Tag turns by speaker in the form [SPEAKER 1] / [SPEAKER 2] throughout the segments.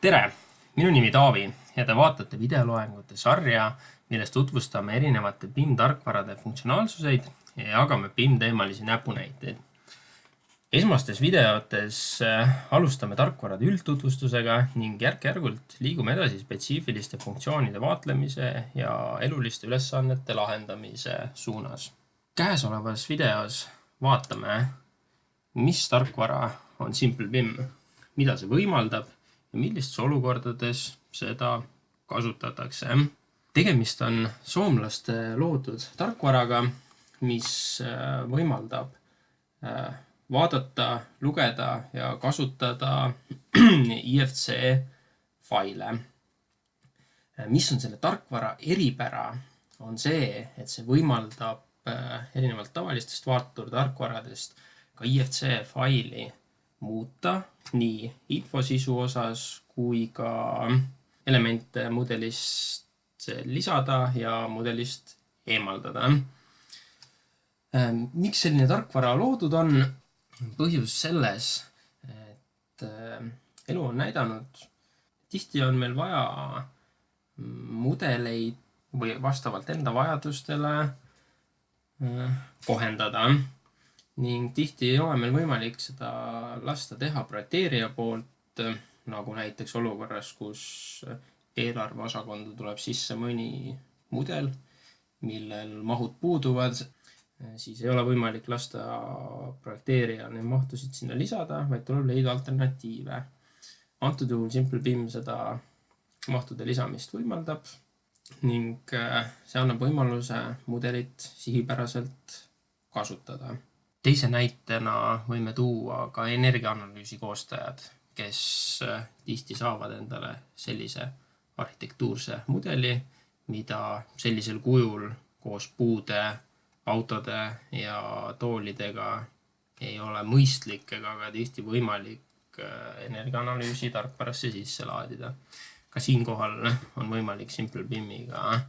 [SPEAKER 1] Tere! Minu nimi Taavi ja te vaatate videoloengute sarja, milles tutvustame erinevate BIM-tarkvarade funktsionaalsuseid ja jagame BIM-teemalisi näpunäiteid. Esmastes videotes alustame tarkvarade üldtutvustusega ning järk-järgult liigume edasi spetsiifiliste funktsioonide vaatlemise ja eluliste ülesannete lahendamise suunas. Käesolevas videos vaatame, mis tarkvara on Simple BIM, mida see võimaldab ja millistes olukordades seda kasutatakse. Tegemist on soomlaste loodud tarkvaraga, mis võimaldab vaadata, lugeda ja kasutada IFC faile. Mis on selle tarkvara eripära, on see, et see võimaldab erinevalt tavalistest vaaturtarkvaradest ka IFC faili muuta nii infosisu osas kui ka elemente mudelist lisada ja mudelist eemaldada. Miks selline tarkvara loodud on? Põhjus selles, et elu on näidanud, tihti on meil vaja mudeleid või vastavalt enda vajadustele kohendada. Ning tihti ei ole meil võimalik seda lasta teha projekteerija poolt, nagu näiteks olukorras, kus eelarveosakonda tuleb sisse mõni mudel, millel mahud puuduvad, siis ei ole võimalik lasta projekteerija neid mahtusid sinna lisada, vaid tuleb leida alternatiive. Antud juhul Simple BIM seda mahtude lisamist võimaldab ning see annab võimaluse mudelit sihipäraselt kasutada. Teise näitena võime tuua ka energiaanalüüsi koostajad, kes tihti saavad endale sellise arhitektuurse mudeli, mida sellisel kujul koos puude, autode ja toolidega ei ole mõistlik ega ka tihti võimalik energiaanalüüsi tarkvarasse sisse laadida. Ka siinkohal on võimalik Simple BIM-iga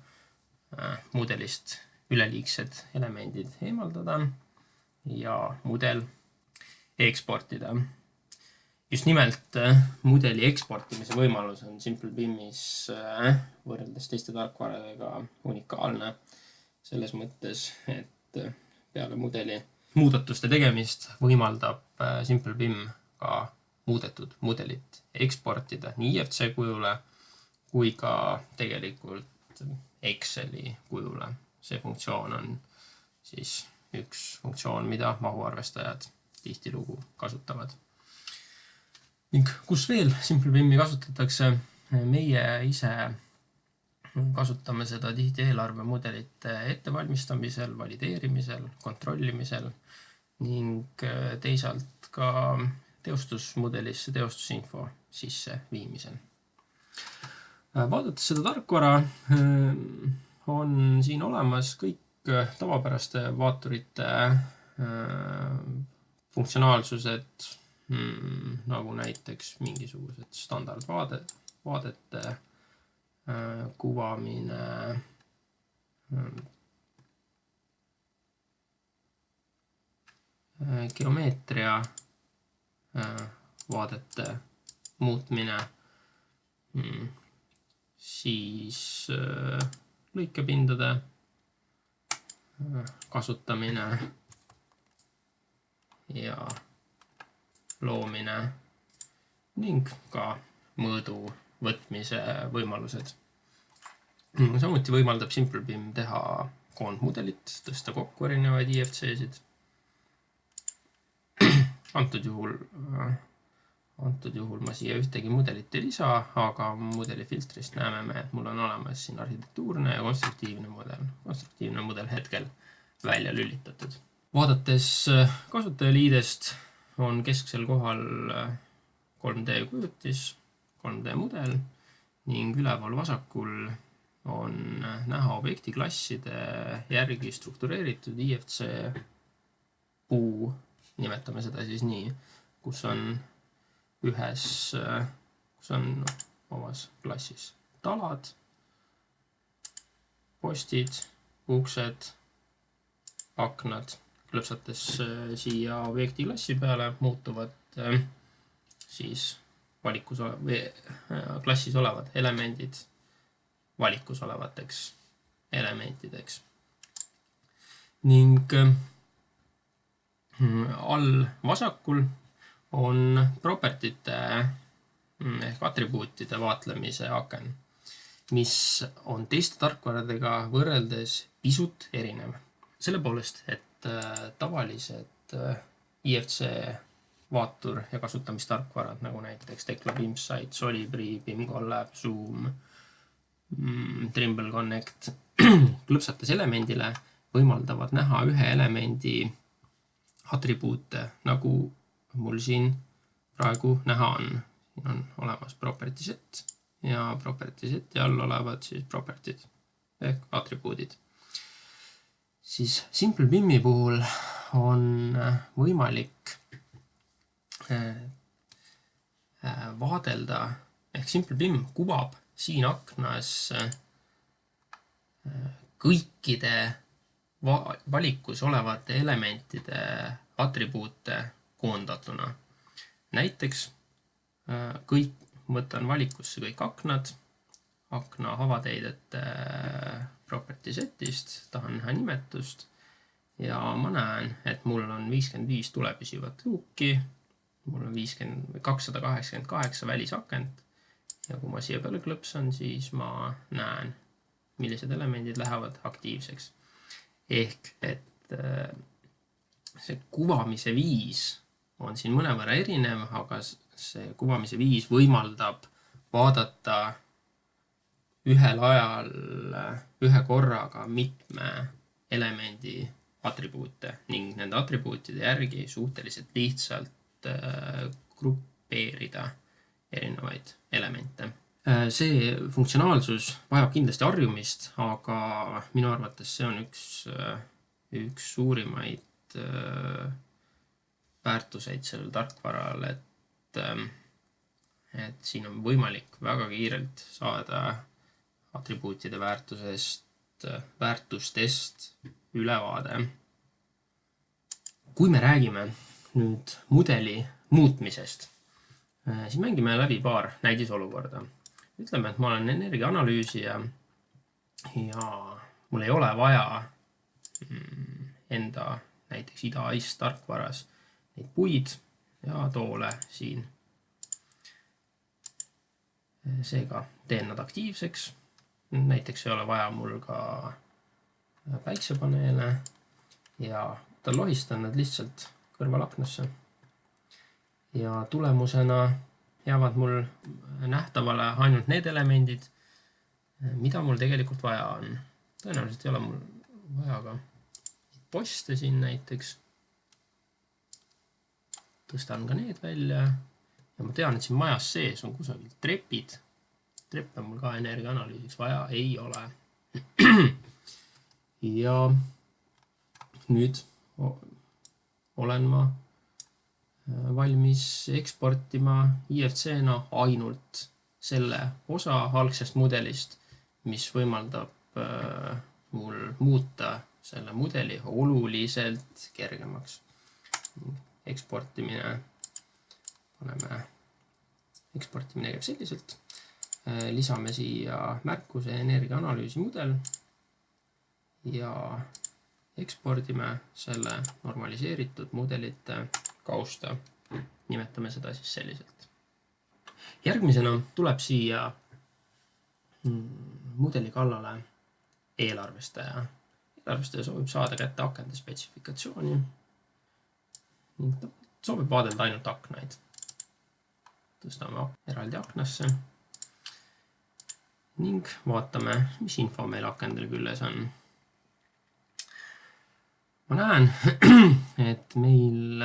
[SPEAKER 1] mudelist üleliigsed elemendid eemaldada ja mudel eksportida. Just nimelt mudeli eksportimise võimalus on Simple BIM-is võrreldes teiste tarkvaradega unikaalne selles mõttes, et peale mudeli muudatuste tegemist võimaldab Simple BIM ka muudetud mudelit eksportida nii IFC kujule kui ka tegelikult Exceli kujule. See funktsioon on siis üks funktsioon, mida mahuarvestajad tihtilugu kasutavad. Ning kus veel Simple BIM-i kasutatakse? Meie ise kasutame seda tihti eelarvemudelite ettevalmistamisel, valideerimisel, kontrollimisel ning teisalt ka teostusmudelisse teostusinfo sisse viimisel. Vaadates seda tarkvara on siin olemas kõik tavapäraste vaaturite funktsionaalsused, nagu näiteks mingisugused standardvaadete kuvamine, geomeetria vaadete muutmine, siis lõikepindade kasutamine ja loomine ning ka mõõdu võtmise võimalused. Samuti võimaldab Simple BIM teha koondmudelit, tõsta kokku erinevaid IFC-sid. Antud juhul ma siia ühtegi mudelit ei lisa, aga mudeli filtrist näeme me, et mul on olemas siin arhitektuurne ja konstruktiivne mudel. Konstruktiivne mudel hetkel välja lülitatud. Vaadates kasutajaliidest on kesksel kohal 3D kujutis, 3D mudel ning üleval vasakul on näha objektiklasside järgi struktureeritud IFC puu, nimetame seda siis nii, kus on omas klassis talad, postid, uksed, aknad. Klõpsates siia objekti klassi peale muutuvad siis klassis olevad elemendid valikus olevateks elementideks. Ning all vasakul on propertite ehk atribuutide vaatlemise aken, mis on teiste tarkvaradega võrreldes pisut erinev. Selle poolest, et tavalised IFC vaatur- ja kasutamistarkvarad, nagu näiteks Tekla BIMsite, Solibri, BIMcollab, Zoom, Trimble Connect, klõpsates elemendile võimaldavad näha ühe elemendi atribuute, nagu mul siin praegu näha on. Siin on olemas property set ja property seti all olevad siis propertid ehk atribuudid. Siis Simple BIM-i puhul on võimalik vaadelda, ehk Simple BIM kuvab siin aknas kõikide valikus olevate elementide atribuute koondatuna. Näiteks võtan valikusse kõik aknad, akna avateidete property setist, tahan näha nimetust ja ma näen, et mul on 55 tulepüsivat luuki, mul on 288 välisakent ja kui ma siia peale klõpsan, siis ma näen, millised elemendid lähevad aktiivseks. Ehk, et see kuvamise viis on siin mõnevõrra erinev, aga see kuvamise viis võimaldab vaadata ühel ajal ühe korraga mitme elemendi atribuute ning nende atribuutide järgi suhteliselt lihtsalt grupeerida erinevaid elemente. See funktsionaalsus vajab kindlasti harjumist, aga minu arvates see on üks suurimaid väärtuseid sellel tarkvaral, et siin on võimalik väga kiirelt saada atribuutide väärtustest ülevaade. Kui me räägime nüüd mudeli muutmisest, siis mängime läbi paar näidisolukorda. Ütleme, et ma olen energiaanalüüsija ja mul ei ole vaja enda näiteks IDA-IS tarkvaras neid puid ja toole siin. Seega teen nad aktiivseks. Näiteks ei ole vaja mul ka päiksepaneele ja lohistan nad lihtsalt kõrvalaknasse. Ja tulemusena jäävad mul nähtavale ainult need elemendid, mida mul tegelikult vaja on. Tõenäoliselt ei ole mul vaja ka poste siin näiteks. Tõstan ka need välja ja ma tean, et siin majas sees on kusagil trepid. Treppe mul ka energiaanalüüsiks vaja ei ole. Ja nüüd olen ma valmis eksportima IFC-na ainult selle osa algsest mudelist, mis võimaldab mul muuta selle mudeli oluliselt kergemaks. Eksportimine käib selliselt. Lisame siia märkuse energiaanalüüsi mudel ja ekspordime selle normaliseeritud mudelite kausta. Nimetame seda siis selliselt. Järgmisena tuleb siia mudeli kallale eelarvestaja. Eelarvestaja soovib saada kätte akende spetsifikatsiooni ning ta soovib vaadelda ainult aknaid. Tõstame eraldi aknasse ning vaatame, mis info meil akendel küljes on. Ma näen, et meil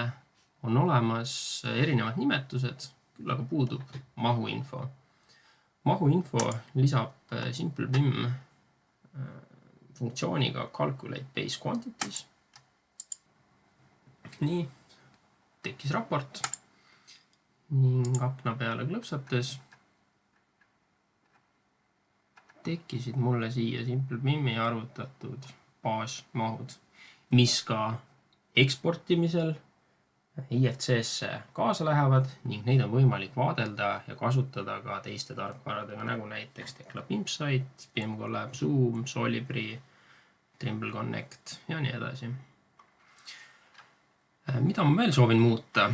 [SPEAKER 1] on olemas erinevad nimetused, küll aga puudub mahuinfo. Mahuinfo lisab Simple BIM funktsiooniga Calculate Base Quantities. Nii, tekkis raport ning akna peale klõpsates tekkisid mulle siia Simple BIM-i arvutatud baasmahud, mis ka eksportimisel IFC-sse kaasa lähevad ning neid on võimalik vaadelda ja kasutada ka teiste tarkvaradega, nagu näiteks Tekla PIMSite, BIMCollab, Zoom, Solibri, Trimble Connect ja nii edasi. Mida ma veel soovin muuta?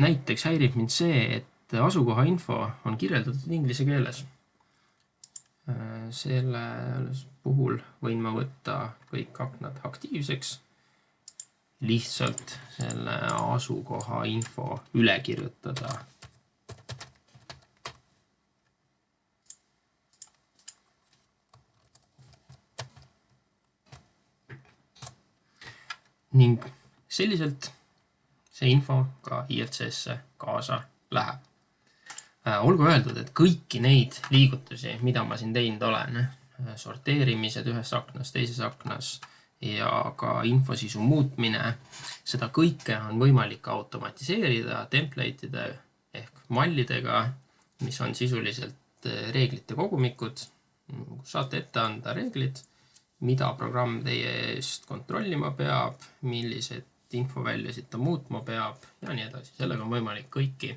[SPEAKER 1] Näiteks häirib mind see, et asukoha info on kirjeldatud inglise keeles. Selle puhul võin ma võtta kõik aknad aktiivseks, lihtsalt selle asukoha info üle kirjutada. Ning selliselt see info ka IFC-sse kaasa läheb. Olgu öeldud, et kõiki neid liigutusi, mida ma siin teinud olen, sorteerimised ühes aknas, teises aknas ja ka infosisu muutmine, seda kõike on võimalik automatiseerida template'ide ehk mallidega, mis on sisuliselt reeglite kogumikud. Saate ette anda reeglid, mida programm teie eest kontrollima peab, millised infoväljasid ta muutma peab ja nii edasi. Sellega on võimalik kõiki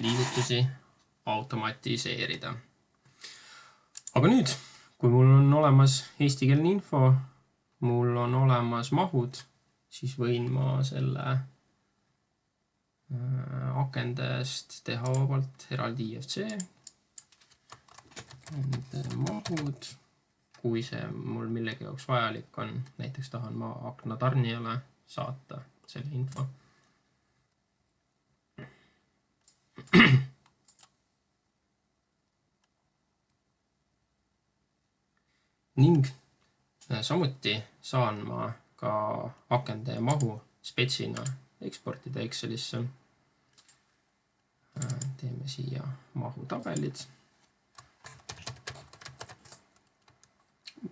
[SPEAKER 1] liigutusi automatiseerida. Aga nüüd, kui mul on olemas eestikeelne info, mul on olemas mahud, siis võin ma selle akendest teha vabalt eraldi IFC. Mahud, kui see mul millegi jaoks vajalik on, näiteks tahan ma akna tarnijale saata selle info. Ning samuti saan ma ka akende mahu spetsina eksportida Excelisse. Teeme siia mahutabelid.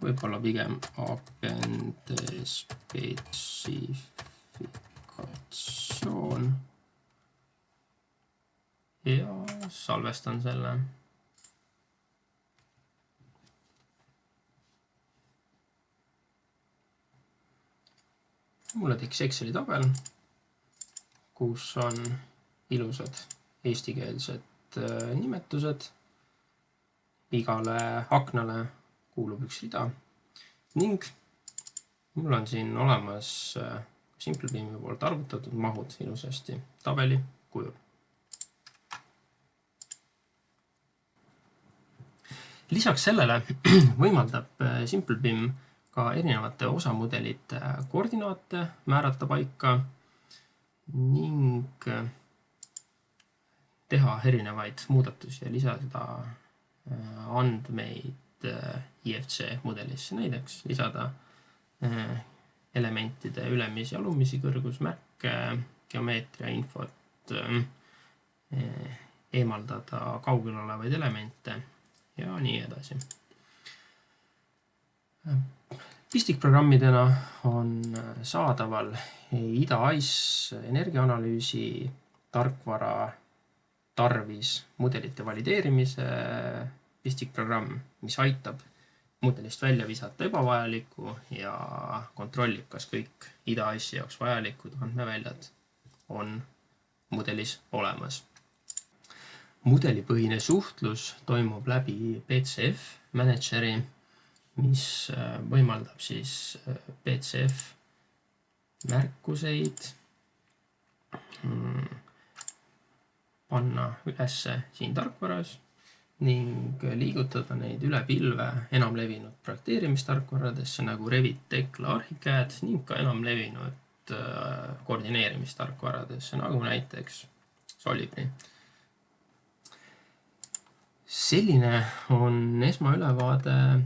[SPEAKER 1] Võib-olla pigem akende spetsifikatsioon. Ja salvestan selle. Mulle tekkis Exceli tabel, kus on ilusad eestikeelsed nimetused. Igale aknale kuulub üks rida ning mul on siin olemas SimpleBeami poolt arvutatud mahud ilusasti tabeli kujul. Lisaks sellele võimaldab SimpleBeam ka erinevate osamudelite koordinaate määrata paika ning teha erinevaid muudatusi ja lisada andmeid IFC mudelisse, näiteks lisada elementide ülemisi ja alumisi kõrgusmärke, geomeetria infot, eemaldada kaugel olevaid elemente ja nii edasi. Pistikprogrammidena on saadaval IDA-ICE energiaanalüüsi tarkvara tarvis mudelite valideerimise pistikprogramm, mis aitab mudelist välja visata ebavajaliku ja kontrollib, kas kõik IDA-ICE jaoks vajalikud andmeväljad on mudelis olemas. Mudelipõhine suhtlus toimub läbi PCF Manageri, mis võimaldab siis PCF märkuseid panna ülesse siin tarkvaras ning liigutada neid üle pilve enamlevinud projekteerimistarkvaradesse nagu Revit, Tekla, Archicad ning ka enamlevinud koordineerimistarkvaradesse nagu näiteks Solibri. Selline on esmaülevaade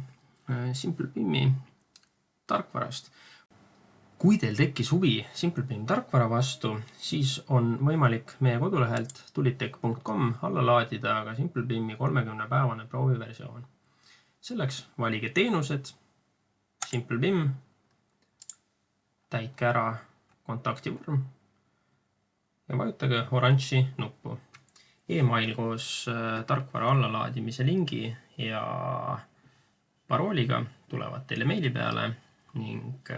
[SPEAKER 1] SimpleBeami tarkvarast. Kui teil tekkis huvi SimpleBeami tarkvara vastu, siis on võimalik meie kodulehelt tulitech.com alla laadida ka SimpleBeami 30-päevane prooviversioon. Selleks valige teenused, SimpleBeam, täitke ära kontaktivorm ja vajutage oranži nuppu. E-mail koos tarkvara allalaadimise lingi ja parooliga tulevad teile meili peale ning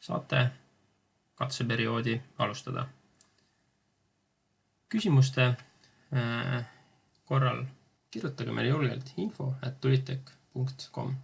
[SPEAKER 1] saate katseperioodi alustada. Küsimuste korral kirjutage meile julgelt info@tulitech.com.